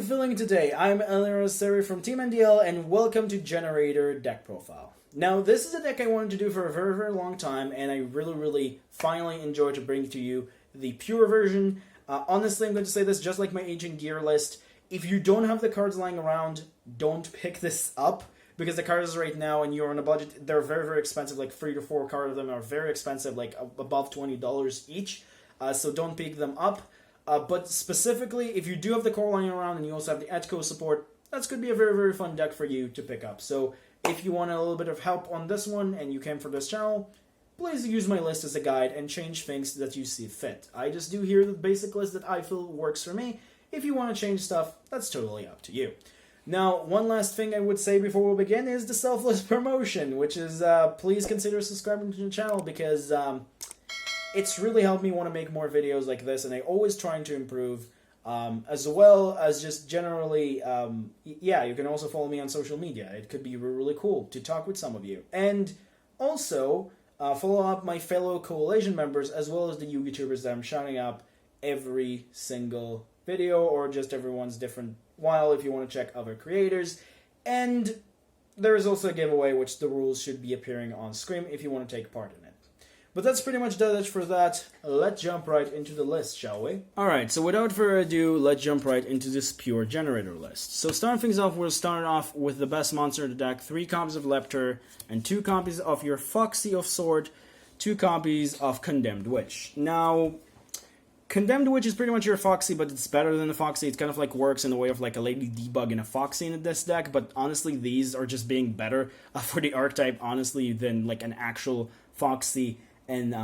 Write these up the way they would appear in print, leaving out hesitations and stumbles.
you feeling today? I'm Eleanor Seri from Team NDL and welcome to Generaider Deck Profile. Now this is a deck I wanted to do for a very long time and I really finally enjoyed to bring to you the pure version. Honestly, I'm going to say this just like my Ancient Gear list. If you don't have the cards lying around, don't pick this up because the cards right now and you're on a budget, they're very expensive, like 3 to 4 cards of them are very expensive, like above $20 each. So don't pick them up. But specifically, if you do have the core lying around and you also have the Edco support, that's could be a very fun deck for you to pick up. So if you want a little bit of help on this one and you came for this channel, please use my list as a guide and change things that you see fit. I just do here the basic list that I feel works for me. If you want to change stuff, that's totally up to you. Now, one last thing I would say before we begin is the selfless promotion, which is please consider subscribing to the channel because it's really helped me want to make more videos like this, and I'm always trying to improve, as well as just generally, yeah, you can also follow me on social media. It could be really cool to talk with some of you. And also, follow up my fellow coalition members, as well as the yugitubers that I'm shouting up every single video, or just everyone's different while if you want to check other creators. And there is also a giveaway, which the rules should be appearing on screen if you want to take part in it. But that's pretty much it for that. Let's jump right into the list, shall we? Alright, so without further ado, let's jump right into this pure Generaider list. So starting things off, we'll start off with the best monster in the deck, 3 copies of Lepter, and 2 copies of your Foxy of Sword, 2 copies of Condemned Witch. Now, Condemned Witch is pretty much your Foxy, but it's better than the Foxy. It kind of like works in the way of like a Lady Debug and a Foxy in this deck, but honestly, these are just being better for the archetype, honestly, than like an actual Foxy and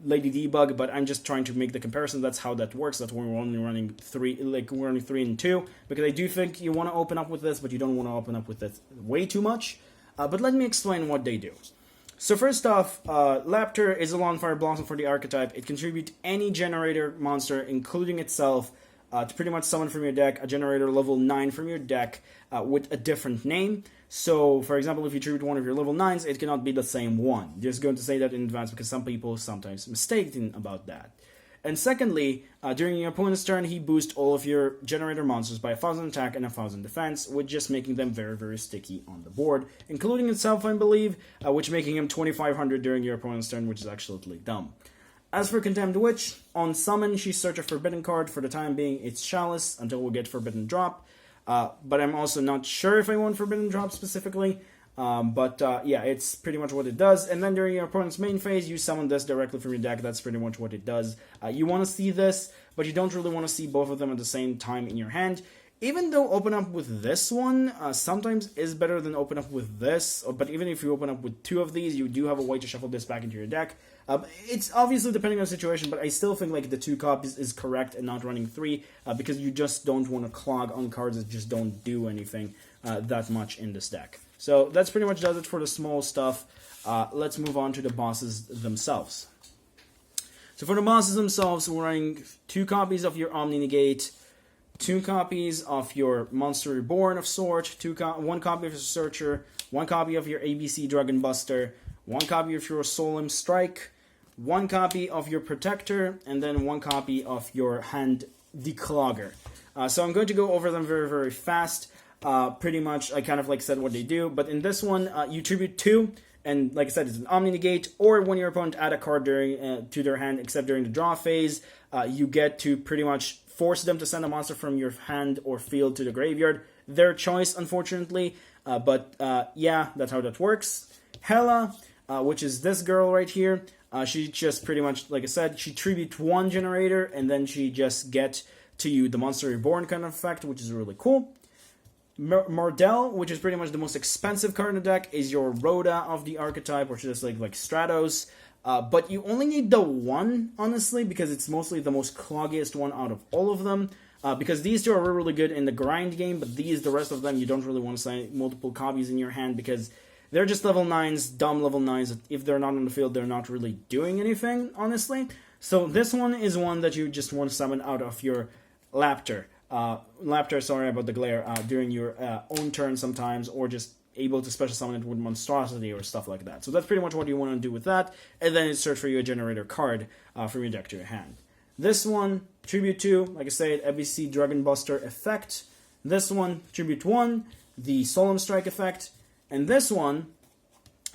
Lady Debug, but I'm just trying to make the comparison. That's how that works. That's why we're only running 3, like we're running 3 and 2, because I do think you want to open up with this, but you don't want to open up with this way too much. But let me explain what they do. So first off, Lepter is a Lawnfire Blossom for the archetype. It contributes any Generaider monster, including itself, to pretty much summon from your deck a Generaider level 9 from your deck with a different name. So, for example, if you tribute one of your level 9s, it cannot be the same one. Just going to say that in advance because some people sometimes mistaken about that. And secondly, during your opponent's turn, he boosts all of your Generaider monsters by 1000 attack and 1000 defense, with just making them very sticky on the board, including itself, I believe, which making him 2500 during your opponent's turn, which is absolutely dumb. As for Condemned Witch, on summon, she search a Forbidden card. For the time being, it's Chalice, until we get Forbidden Drop. But I'm also not sure if I want Forbidden Drop specifically. Yeah, it's pretty much what it does. And then during your opponent's main phase, you summon this directly from your deck. That's pretty much what it does. You want to see this, but you don't really want to see both of them at the same time in your hand. Even though open up with this one sometimes is better than open up with this, but even if you open up with 2 of these, you do have a way to shuffle this back into your deck. It's obviously depending on the situation, but I still think like the 2 copies is correct and not running 3, because you just don't want to clog on cards that just don't do anything that much in this deck. So that's pretty much does it for the small stuff. Let's move on to the bosses themselves. So for the bosses themselves, we're running 2 copies of your Omni Negate, 2 copies of your Monster Reborn of Sword, 1 copy of your Searcher, 1 copy of your ABC Dragon Buster, 1 copy of your Solemn Strike, 1 copy of your Protector, and then 1 copy of your Hand Declogger. So I'm going to go over them very fast. Pretty much, I kind of like said what they do, but in this one, you tribute 2, and like I said, it's an Omni Negate, or when your opponent add a card during to their hand, except during the draw phase, you get to pretty much force them to send a monster from your hand or field to the graveyard. Their choice, unfortunately, but yeah, that's how that works. Hela, which is this girl right here, she just pretty much, like I said, she tribute 1 Generaider, and then she just get to you the Monster Reborn kind of effect, which is really cool. Mordell, which is pretty much the most expensive card in the deck, is your Rhoda of the archetype, which is like Stratos. But you only need the 1, honestly, because it's mostly the most cloggiest one out of all of them. Because these 2 are really good in the grind game, but the rest of them, you don't really want to sign multiple copies in your hand, because they're just level 9s, dumb level 9s. If they're not on the field, they're not really doing anything, honestly. So this one is one that you just want to summon out of your Lepter. Sorry about the glare, during your own turn sometimes, or just able to special summon it with Monstrosity or stuff like that. So that's pretty much what you want to do with that, and then search for your Generaider card from your deck to your hand. This one, Tribute 2, like I said, ABC Dragon Buster effect. This one, Tribute 1, the Solemn Strike effect, and this one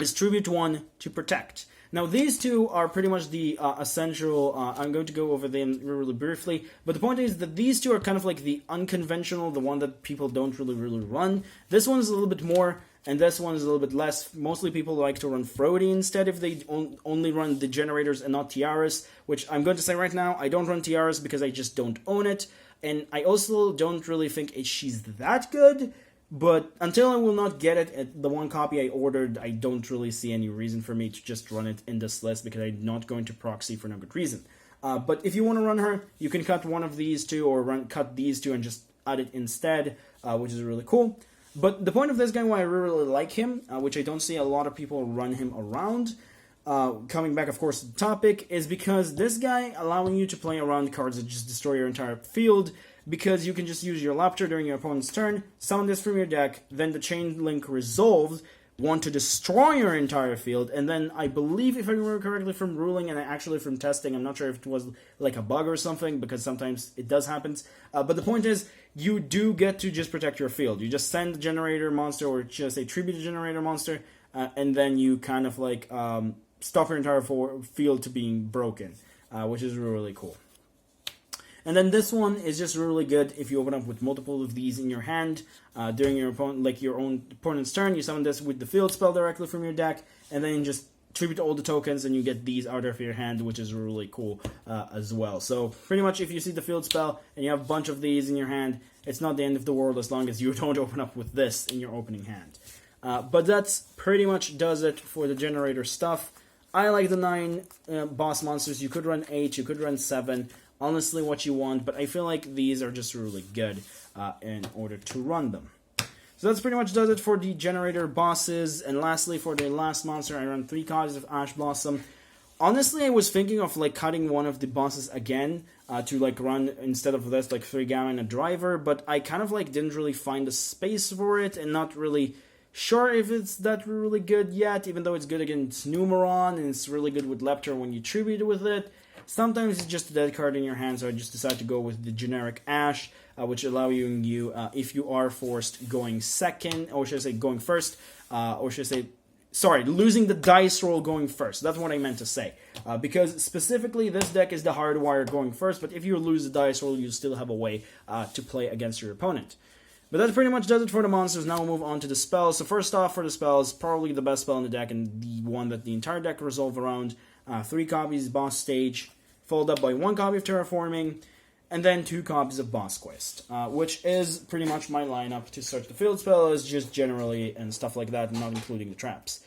is Tribute 1 to Protect. Now, these two are pretty much the essential. I'm going to go over them really briefly, but the point is that these two are kind of like the unconventional, the one that people don't really run. This one is a little bit more, and this one is a little bit less. Mostly people like to run Frody instead if they only run the Generators and not Tiaras, which I'm going to say right now, I don't run Tiaras because I just don't own it, and I also don't really think she's that good. But until I will not get it at the one copy I ordered, I don't really see any reason for me to just run it in this list because I'm not going to proxy for no good reason. But if you want to run her, you can cut one of these two or cut these two and just add it instead, which is really cool. But the point of this guy, why I really like him, which I don't see a lot of people run him around, coming back, of course, to the topic, is because this guy allowing you to play around cards that just destroy your entire field, because you can just use your Lapter during your opponent's turn, summon this from your deck, then the Chain Link resolved, want to destroy your entire field, and then I believe, if I remember correctly from ruling and actually from testing, I'm not sure if it was like a bug or something, because sometimes it does happen, but the point is, you do get to just protect your field. You just send the Generator monster, or just a Tribute Generator monster, and then you kind of like stop your entire field to being broken, which is really cool. And then this one is just really good if you open up with multiple of these in your hand during your own opponent's turn. You summon this with the field spell directly from your deck, and then just tribute all the tokens, and you get these out of your hand, which is really cool as well. So pretty much, if you see the field spell and you have a bunch of these in your hand, it's not the end of the world as long as you don't open up with this in your opening hand. But that's pretty much does it for the Generator stuff. I like the 9 boss monsters. You could run 8, you could run 7. Honestly, what you want, but I feel like these are just really good in order to run them. So that's pretty much does it for the Generator bosses. And lastly, for the last monster, I run 3 copies of Ash Blossom. Honestly, I was thinking of like cutting one of the bosses again to like run instead of this like 3 Gamma and a Driver, but I kind of like didn't really find a space for it, and not really sure if it's that really good yet, even though it's good against Numeron and it's really good with Lepter when you tribute with it. Sometimes it's just a dead card in your hand, so I just decided to go with the generic Ash, which allow you, if you are forced, going second, or should I say going first, or should I say, sorry, losing the dice roll going first. That's what I meant to say. Because specifically, this deck is the hardwire going first, but if you lose the dice roll, you still have a way to play against your opponent. But that pretty much does it for the monsters. Now we'll move on to the spells. So first off, for the spells, probably the best spell in the deck, and the one that the entire deck revolves around. 3 copies, Boss Stage, followed up by 1 copy of Terraforming, and then 2 copies of Boss Quest, which is pretty much my lineup to start the field spell, is just generally and stuff like that, not including the traps.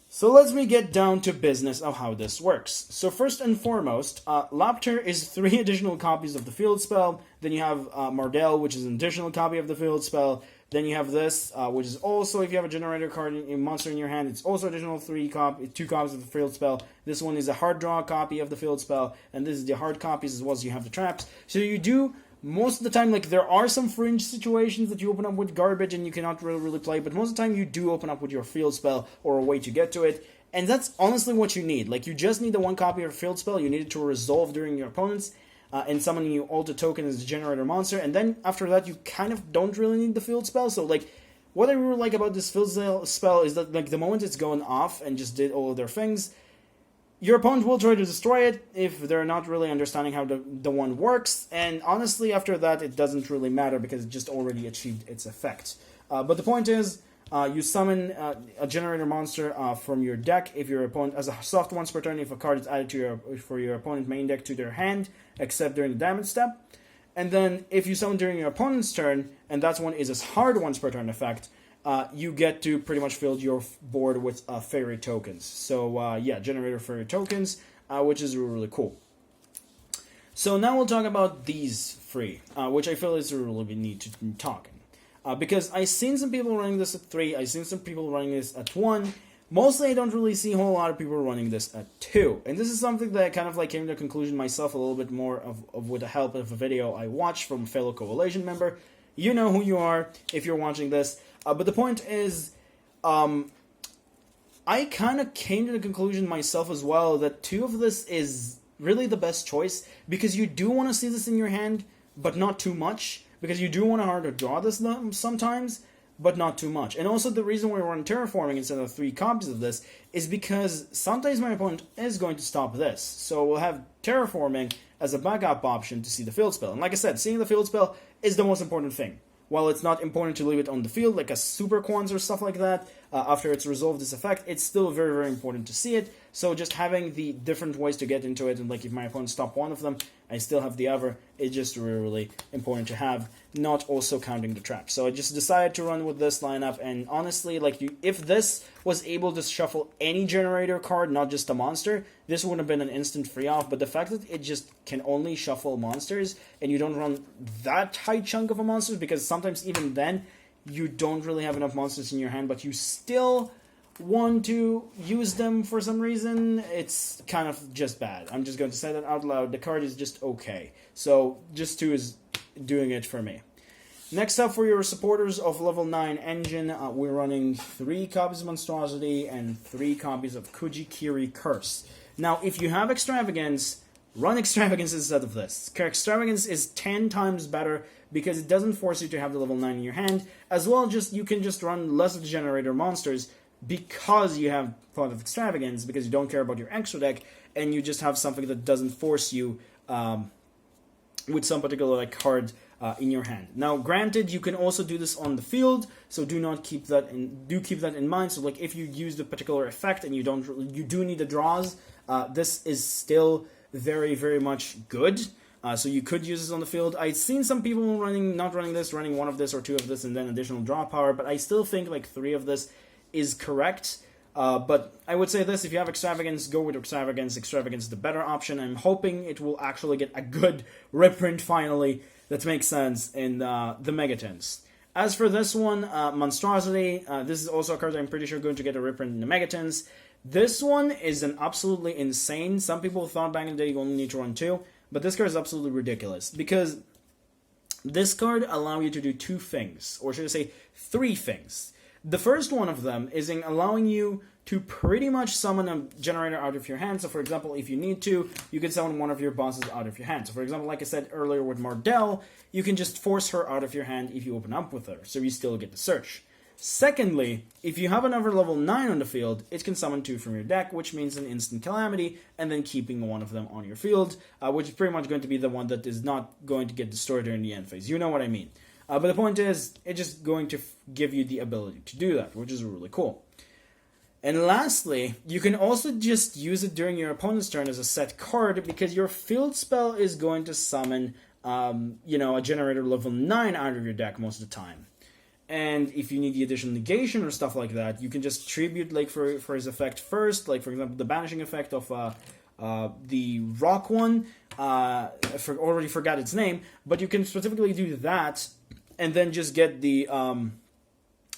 So let me get down to business of how this works. So first and foremost, Lapter is 3 additional copies of the field spell, then you have Mardell, which is an additional copy of the field spell, then you have this, which is also, if you have a Generator card, a monster in your hand, it's also additional 2 copies of the field spell. This one is a hard draw copy of the field spell, and this is the hard copies as well as you have the traps. So you do, most of the time, like there are some fringe situations that you open up with garbage and you cannot really play, but most of the time you do open up with your field spell or a way to get to it. And that's honestly what you need. Like, you just need the 1 copy of field spell, you need it to resolve during your opponent's, and summoning you all the token as a Generator monster, and then after that you kind of don't really need the field spell. So like, what I really like about this field spell is that like the moment it's going off and just did all of their things, your opponent will try to destroy it if they're not really understanding how the one works, and honestly after that it doesn't really matter because it just already achieved its effect. But the point is, you summon a Generator monster from your deck if your opponent, as a soft once per turn, if a card is added to your opponent main deck to their hand, except during the damage step. And then if you summon during your opponent's turn, and that one is a hard once per turn effect, you get to pretty much fill your board with fairy tokens. So yeah, Generator fairy tokens, which is really cool. So now we'll talk about these 3, which I feel is really need to talk. Because I've seen some people running this at 3, I've seen some people running this at 1. Mostly I don't really see a whole lot of people running this at 2. And this is something that I kind of like came to a conclusion myself a little bit more of with the help of a video I watched from a fellow Coalition member. You know who you are if you're watching this. But the point is, I kind of came to the conclusion myself as well that 2 of this is really the best choice, because you do want to see this in your hand, but not too much. because you do want to hard to draw this sometimes, but not too much. And also the reason why we run terraforming instead of 3 copies of this is because sometimes my opponent is going to stop this. So we'll have terraforming as a backup option to see the field spell. And like I said, seeing the field spell is the most important thing. While it's not important to leave it on the field, like a super quants or stuff like that, after it's resolved this effect, it's still very, very important to see it. So just having the different ways to get into it, and like if my opponent stop one of them, I still have the other, it's just really, really important to have, not also counting the traps. So I just decided to run with this lineup, and honestly, like if this was able to shuffle any Generaider card, not just a monster, this would have been an instant free off, but the fact that it just can only shuffle monsters, and you don't run that high chunk of a monsters, because sometimes even then, you don't really have enough monsters in your hand, but you still want to use them for some reason, it's kind of just bad. I'm just going to say that out loud. The card is just okay. So just 2 is doing it for me. Next up, for your supporters of level 9 engine, we're running 3 copies of Monstrosity and 3 copies of Kujikiri Curse. Now, if you have Extravagance, run Extravagance instead of this. Extravagance is 10 times better because it doesn't force you to have the level 9 in your hand. As well, you can just run less of the Generator monsters because you have Thought of Extravagance, because you don't care about your extra deck, and you just have something that doesn't force you with some particular card in your hand. Now, granted, you can also do this on the field, so do keep that in mind. So, like if you use the particular effect and you do need the draws, this is still very, very much good. So you could use this on the field. I've seen some people not running this, running 1 of this or 2 of this, and then additional draw power. But I still think like 3 of this is correct. But I would say this: if you have Extravagance, go with Extravagance. Extravagance is the better option. I'm hoping it will actually get a good reprint finally that makes sense in the Megatons. As for this one, Monstrosity, this is also a card I'm pretty sure going to get a reprint in the Megatons. This one is an absolutely insane. Some people thought back in the day you only need to run 2, but this card is absolutely ridiculous because this card allows you to do 2 things, or should I say 3 things. The first one of them is in allowing you to pretty much summon a Generator out of your hand. So, for example, if you need to, you can summon one of your bosses out of your hand. So, for example, like I said earlier with Mardell, you can just force her out of your hand if you open up with her, so you still get the search. Secondly, if you have another level 9 on the field, it can summon 2 from your deck, which means an instant calamity, and then keeping one of them on your field, which is pretty much going to be the one that is not going to get destroyed during the end phase. You know what I mean. But the point is, it's just going to give you the ability to do that, which is really cool. And lastly, you can also just use it during your opponent's turn as a set card, because your field spell is going to summon, a Generator level 9 out of your deck most of the time. And if you need the additional negation or stuff like that, you can just tribute for his effect first, like for example the banishing effect of the rock one. Already forgot its name, but you can specifically do that, and then just get the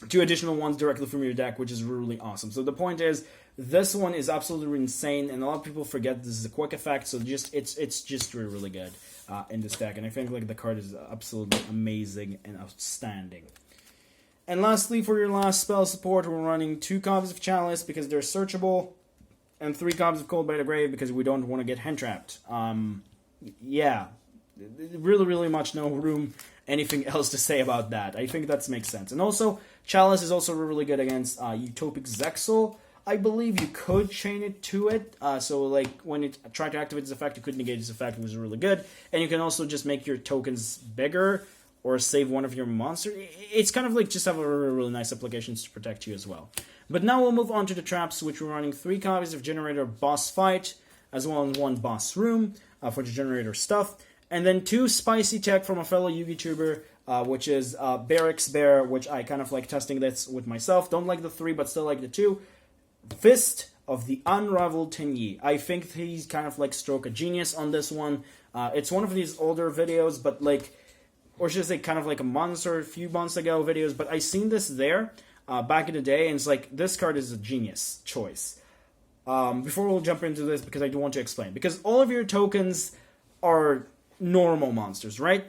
2 additional ones directly from your deck, which is really awesome. So the point is, this one is absolutely insane, and a lot of people forget this is a quick effect. So it's just really, really good in this deck, and I think the card is absolutely amazing and outstanding. And lastly, for your last spell support, we're running 2 copies of Chalice because they're searchable, and 3 copies of Cold by the Grave because we don't want to get hand trapped. Yeah, really, really much no room anything else to say about that. I think that makes sense. And also, Chalice is also really good against Utopic Zexal. I believe you could chain it to it, so when it tried to activate its effect, you could negate its effect, which was really good. And you can also just make your tokens bigger, or save one of your monsters. It's kind of just have a really, really nice applications to protect you as well. But now we'll move on to the traps, which we're running 3 copies of Generator Boss Fight, as well as 1 Boss Room for the Generator stuff, and then 2 Spicy Tech from a fellow Yugituber, which is Barracks Bear, which I kind of like testing this with myself. Don't like the 3, but still like the 2. Fist of the Unraveled Tenyi. I think he's kind of stroke a genius on this one. It's one of these older videos, but or should I say kind of like a month or a few months ago videos, but I seen this there back in the day, and it's this card is a genius choice. Before we'll jump into this, because I do want to explain. Because all of your tokens are normal monsters, right?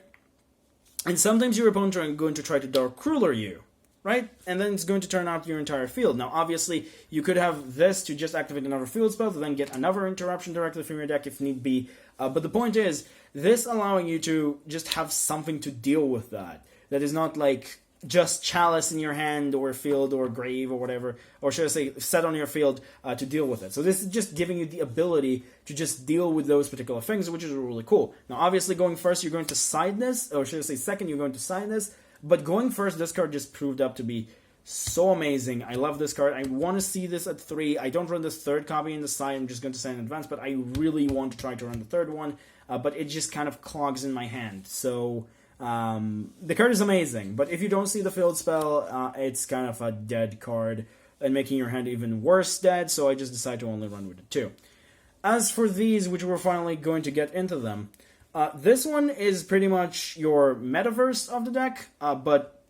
And sometimes your opponents are going to try to Dark Crueler you. right? And then it's going to turn out your entire field. Now, obviously, you could have this to just activate another field spell to then get another interruption directly from your deck if need be. But the point is, this allowing you to just have something to deal with that. That is not like just Chalice in your hand or field or grave or whatever, or should I say set on your field to deal with it. So this is just giving you the ability to just deal with those particular things, which is really cool. Now obviously going first you're going to side this, or should I say second you're going to side this, but going first this card just proved up to be so amazing. I love this card. I want to see this at 3. I don't run this third copy in the side, I'm just going to say in advance, but I really want to try to run the third one, but it just kind of clogs in my hand. So the card is amazing, but if you don't see the field spell, it's kind of a dead card and making your hand even worse dead, so I just decided to only run with it too. As for these, which we're finally going to get into them, this one is pretty much your metaverse of the deck, but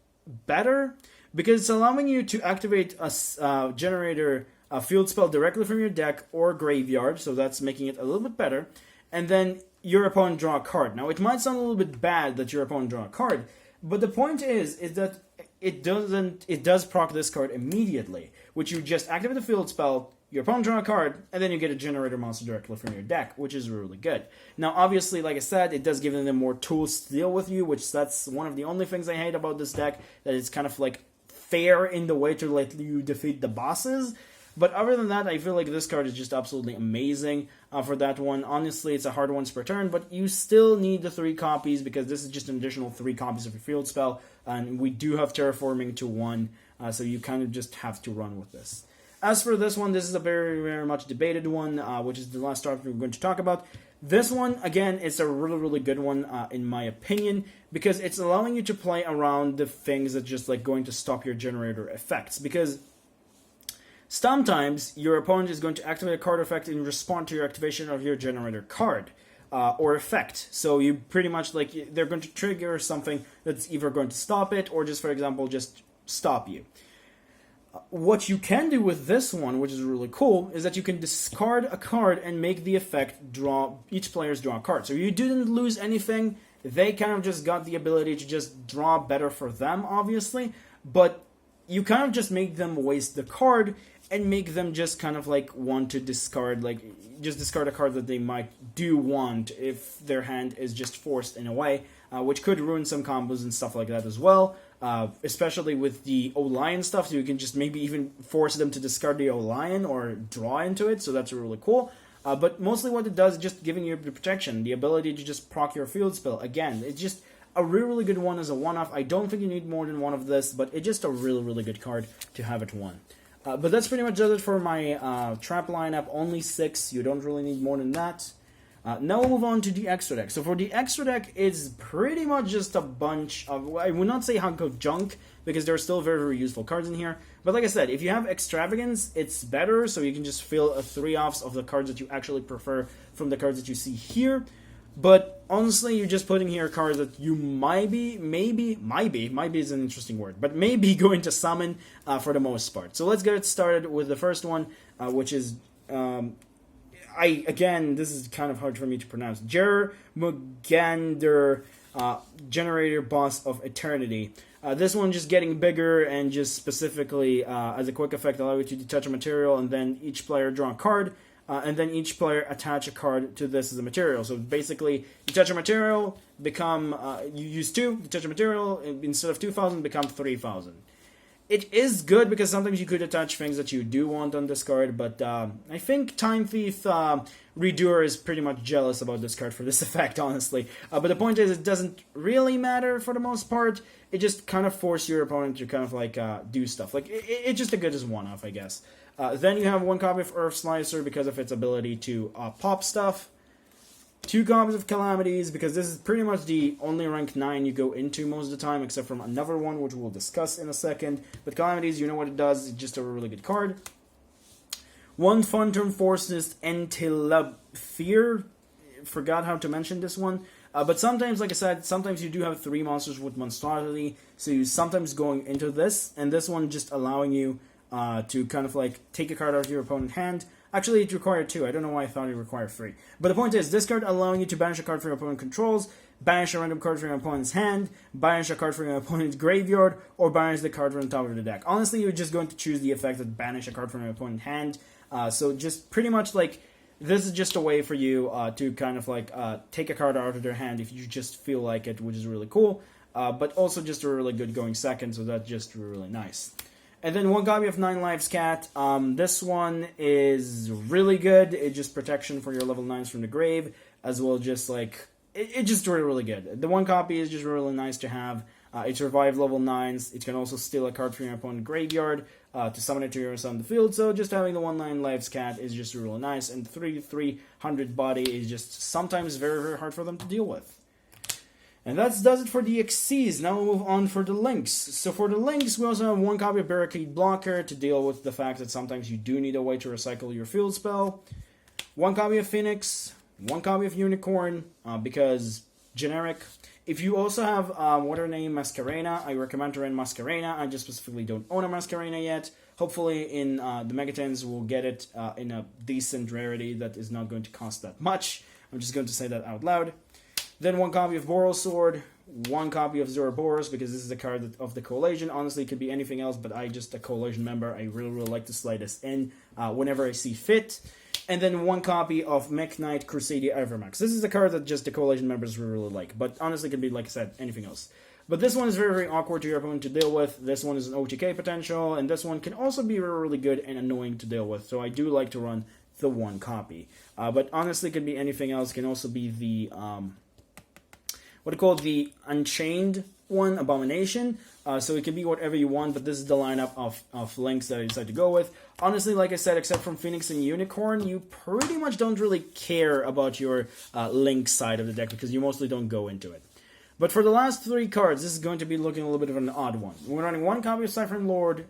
better, because it's allowing you to activate a generator field spell directly from your deck or graveyard, so that's making it a little bit better, and then your opponent draw a card. Now, it might sound a little bit bad that your opponent draw a card, but the point is that it does proc this card immediately, which you just activate the field spell, your opponent draw a card, and then you get a generator monster directly from your deck, which is really good. Now, obviously, like I said, it does give them more tools to deal with you, which that's one of the only things I hate about this deck, that it's kind of like fair in the way to let you defeat the bosses. But other than that, I feel like this card is just absolutely amazing for that one. Honestly, it's a hard once per turn, but you still need the 3 copies because this is just an additional 3 copies of your field spell, and we do have terraforming to 1, so you kind of just have to run with this. As for this one, this is a very, very much debated one, which is the last card we're going to talk about. This one, again, is a really, really good one, in my opinion, because it's allowing you to play around the things that just like going to stop your generator effects, because sometimes your opponent is going to activate a card effect in response to your activation of your generator card or effect. So you pretty much like they're going to trigger something that's either going to stop it or just, for example, just stop you. What you can do with this one, which is really cool, is that you can discard a card and make the effect draw each player's draw a card. So you didn't lose anything. They kind of just got the ability to just draw better for them, obviously, but you kind of just make them waste the card and make them just kind of like want to discard, like just discard a card that they might do want if their hand is just forced in a way, which could ruin some combos and stuff like that as well, especially with the O-Lion stuff, so you can just maybe even force them to discard the O-Lion or draw into it, so that's really cool. But mostly what it does is just giving you the protection, the ability to just proc your field spell. Again, it's just a really, really good one as a one-off. I don't think you need more than one of this, but it's just a really, really good card to have at 1. But that's pretty much does it for my trap lineup. Only 6. You don't really need more than that. Now we'll move on to the extra deck. So for the extra deck, it's pretty much just a bunch of, I would not say hunk of junk, because there are still very, very useful cards in here. But like I said, if you have Extravagance, it's better, so you can just fill a 3-offs of the cards that you actually prefer from the cards that you see here. But honestly, you're just putting here cards that you might be is an interesting word, but maybe going to summon for the most part. So let's get started with the first one, which is, again, this is kind of hard for me to pronounce, Generaider, Generaider Boss of Eternity. This one just getting bigger and just specifically as a quick effect allow you to detach a material and then each player draw a card. And then each player attach a card to this as a material. So basically, detach a material, become, you use 2, detach a material, instead of 2,000, become 3,000. It is good because sometimes you could attach things that you do want on this card, but I think Time Thief Redoer is pretty much jealous about this card for this effect, honestly. But the point is, it doesn't really matter for the most part. It just kind of forces your opponent to kind of like do stuff. Like, it's just a good as one-off, I guess. Then you have 1 copy of Earth Slicer because of its ability to pop stuff. 2 copies of Calamities because this is pretty much the only rank 9 you go into most of the time, except from another one, which we'll discuss in a second. But Calamities, you know what it does. It's just a really good card. 1 Fun Turn Forces Entelophere. Forgot how to mention this one. But sometimes, like I said, sometimes you do have 3 monsters with monstrosity, so you sometimes going into this, and this one just allowing you to kind of like take a card out of your opponent's hand, Actually, it required 2. I don't know why I thought it required 3. But the point is, this card allowing you to banish a card from your opponent controls, banish a random card from your opponent's hand, banish a card from your opponent's graveyard, or banish the card from the top of the deck. Honestly, you're just going to choose the effect of banish a card from your opponent's hand. So just pretty much like, this is just a way for you to kind of like take a card out of their hand if you just feel like it, which is really cool. But also just a really good going second, so that's just really nice. And then 1 copy of 9 Lives Cat. This one is really good. It's just protection for your level 9s from the grave, as well just like, it's just really, really good. The 1 copy is just really nice to have. It survives level 9s. It can also steal a card from your opponent's graveyard to summon it to your on the field. So just having the 1/9 Lives Cat is just really nice. And 3/300 body is just sometimes very, very hard for them to deal with. And that does it for the XCs. Now we'll move on for the links. So for the links, we also have 1 copy of Barricade Blocker to deal with the fact that sometimes you do need a way to recycle your field spell. 1 copy of Phoenix, 1 copy of Unicorn, because generic. If you also have what are named Masquerena, I recommend to run Masquerena. I just specifically don't own a Masquerena yet. Hopefully in the Megatens we'll get it in a decent rarity that is not going to cost that much. I'm just going to say that out loud. Then 1 copy of Boral Sword, 1 copy of Zoroboros, because this is the card of the Coalition. Honestly, it could be anything else, but I just a Coalition member. I really, really like to slide this in whenever I see fit. And then 1 copy of Mech Knight Crusadia Evermax. This is the card that just the Coalition members really like, but honestly, it could be, like I said, anything else. But this one is very, very awkward to your opponent to deal with. This one is an OTK potential, and this one can also be really, really good and annoying to deal with. So I do like to run the 1 copy. But honestly, it could be anything else. It can also be the what I call the Unchained one, Abomination. So it can be whatever you want, but this is the lineup of links that I decided to go with. Honestly, like I said, except from Phoenix and Unicorn, you pretty much don't really care about your link side of the deck because you mostly don't go into it. But for the last 3 cards, this is going to be looking a little bit of an odd one. We're running 1 copy of Siphon Lord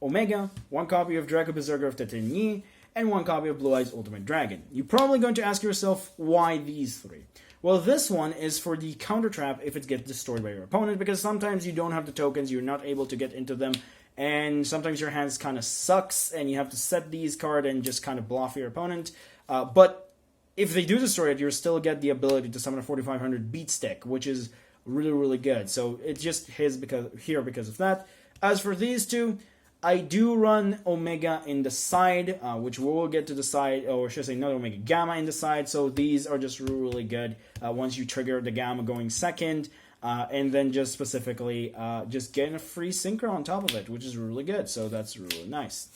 Omega, 1 copy of Draco Berserker of Tetanyi, and 1 copy of Blue Eyes Ultimate Dragon. You're probably going to ask yourself, why these 3? Well, this one is for the counter trap if it gets destroyed by your opponent, because sometimes you don't have the tokens, you're not able to get into them, and sometimes your hands kind of sucks, and you have to set these cards and just kind of bluff your opponent. But if they do destroy it, you still get the ability to summon a 4500 beat stick, which is really, really good. So it just hits because of that. As for these 2, I do run Omega in the side, which we will get to the side, or should I say not Omega, Gamma in the side, so these are just really, really good once you trigger the Gamma going second, and then just specifically just getting a free Synchro on top of it, which is really good, so that's really nice.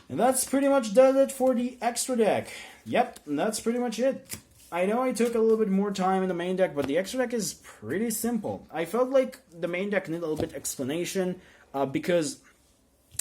And that's pretty much does it for the extra deck. Yep, that's pretty much it. I know I took a little bit more time in the main deck, but the extra deck is pretty simple. I felt like the main deck needed a little bit explanation, because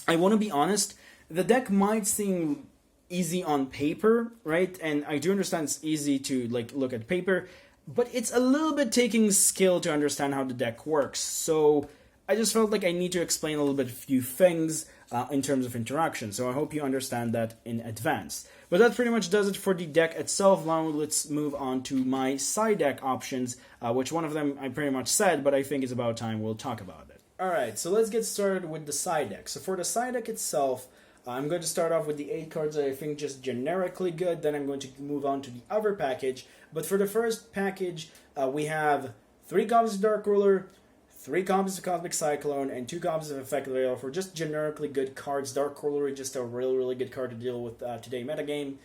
I want to be honest, the deck might seem easy on paper, right? And I do understand it's easy to like look at paper, but it's a little bit taking skill to understand how the deck works. So I just felt like I need to explain a little bit a few things in terms of interaction. So I hope you understand that in advance. But that pretty much does it for the deck itself. Now let's move on to my side deck options, which one of them I pretty much said, but I think it's about time we'll talk about it. Alright, so let's get started with the side deck. So for the side deck itself, I'm going to start off with the 8 cards that I think just generically good, then I'm going to move on to the other package. But for the first package, we have 3 copies of Dark Ruler, 3 copies of Cosmic Cyclone, and 2 copies of Effect Veil for just generically good cards. Dark Ruler is just a really, really good card to deal with today metagame,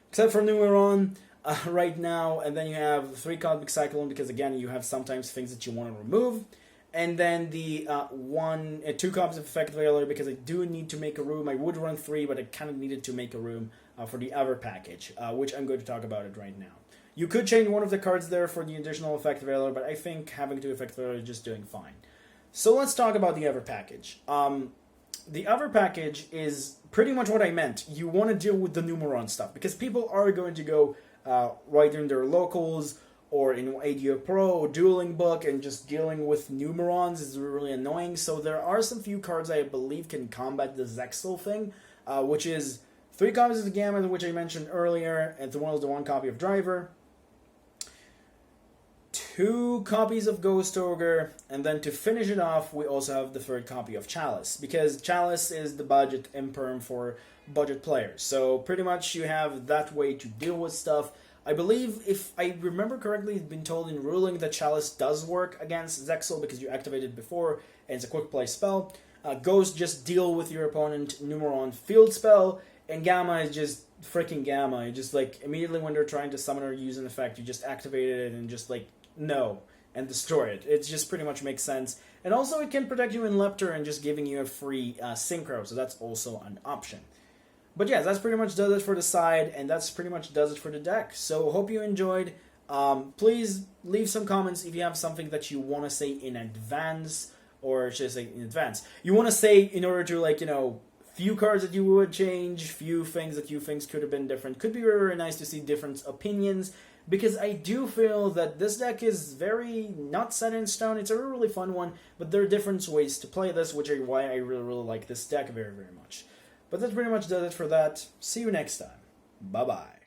except for Numeron right now. And then you have 3 Cosmic Cyclone because, again, you have sometimes things that you want to remove. And then the 2 copies of Effect Veiler because I do need to make a room. I would run 3, but I kind of needed to make a room for the other package, which I'm going to talk about it right now. You could change one of the cards there for the additional Effect Veiler, but I think having 2 Effect Veiler is just doing fine. So let's talk about the other package. The other package is pretty much what I meant. You want to deal with the Numeron stuff, because people are going to go right in their locals, or in ADO Pro, or Dueling Book, and just dealing with Numerons is really annoying. So there are some few cards I believe can combat the Zexal thing, which is 3 copies of the Gamma, which I mentioned earlier, and one is the 1 copy of Driver, 2 copies of Ghost Ogre, and then to finish it off, we also have the 3rd copy of Chalice, because Chalice is the budget imperm for budget players. So pretty much you have that way to deal with stuff. I believe, if I remember correctly, it's been told in ruling that Chalice does work against Zexal because you activated it before, and it's a quick play spell. Ghost, just deal with your opponent Numeron field spell, and Gamma is just freaking Gamma. You just, like, immediately when they're trying to summon or use an effect, you just activate it and just, like, no, and destroy it. It just pretty much makes sense. And also it can protect you in Lepter and just giving you a free Synchro, so that's also an option. But yeah, that's pretty much does it for the side, and that's pretty much does it for the deck. So hope you enjoyed. Please leave some comments if you have something that you want to say in advance, or just like in advance. You want to say in order to, like, you know, few cards that you would change, few things that you think could have been different. Could be very, very nice to see different opinions, because I do feel that this deck is very not set in stone. It's a really fun one, but there are different ways to play this, which are why I really, really like this deck very, very much. But that pretty much does it for that. See you next time. Bye-bye.